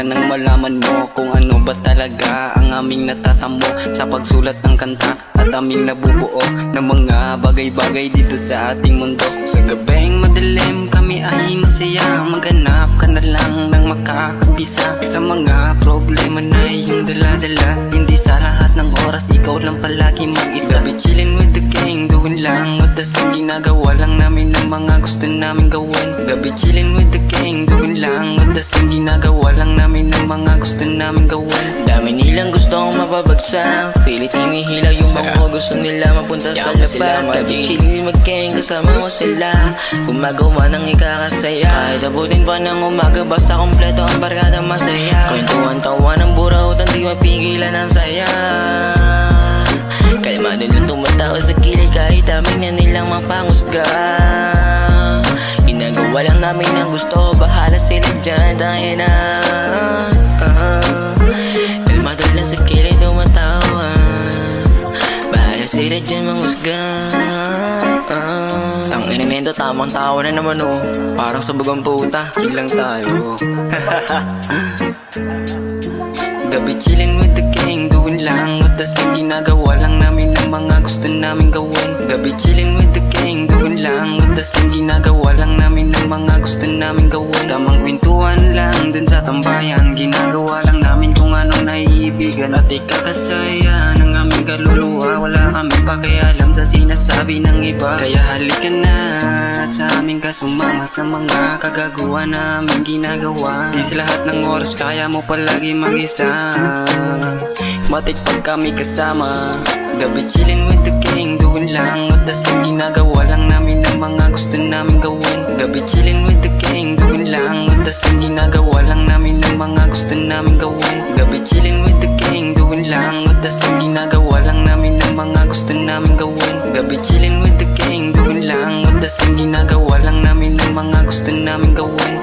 nang malaman mo kung ano ba talaga ang aming natatamo sa pagsulat ng kanta at aming nabubuo ng mga bagay-bagay dito sa ating mundo. Sa gabing madilim kami ay masaya, maghanap ka na lang ng makakabisa sa mga problema na iyong dala-dala. Hindi sa lahat ng oras ikaw lang palagi mag-isa. Sabi chillin' with the gang, doing lang matas ang ginagawa lang namin ng mga gusto namin gawin. Sabi chillin' with the gang, doing lang matas ang ginagawa lang namin ng mga gusto namin gawin. Dami nilang gustong mapabagsak, pilit hinihilaw yung mga gusto nila mapunta sa laban. Sabi chillin' mag-gang, kasama mo sila, gumagawa ng ikakasaya. Kahit abutin pa ng umaga, basta kompleto ang barkada masaya. Kwentuhan-tawa ng burautan, di mapigilan ang saya. Kalmado lang tumatao sa kilay kahit amin na nilang mapangusga. Ginagawa lang namin ang gusto, bahala sila dyan, tayo na. Kalmado lang sa kilay tumatawa, bahala sila dyan mangusga. Tangina nito, tamang tawa na naman oh, parang sabugang puta. Chill lang tayo. Gabi chillin' with the gang, doing lang matas ang ginagawa lang namin ng mga gusto namin gawin. Gabi chillin' with the gang, doing lang matas ang ginagawa lang namin ng mga gusto namin gawin. Tamang kwentuhan lang dun sa tambayan, ginagawa lang namin kung anong naiibigan at ikakasaya ng aming kaluluwa. Wala kaming pakialam sa sinasabi ng iba, kaya halika na at sa amin ka sumama sa mga kagagawa namin ginagawa. Di sa lahat ng oras kaya mo palagi mag-isa, matik pag kami kasama. Gabi chillin' with the gang, doing lang matas ang ginagawa lang namin ng mga gusto namin gawin. Gabi chillin' with the gang, doing lang matas ang ginagawa lang namin ng mga gusto namin gawin. Gabi chillin' with the gang, doing lang matas ang ginagawa lang namin ng mga gusto namin gawin. Gabi chillin' with the gang, doing lang matas ang ginagawa lang namin ng mga gusto namin gawin.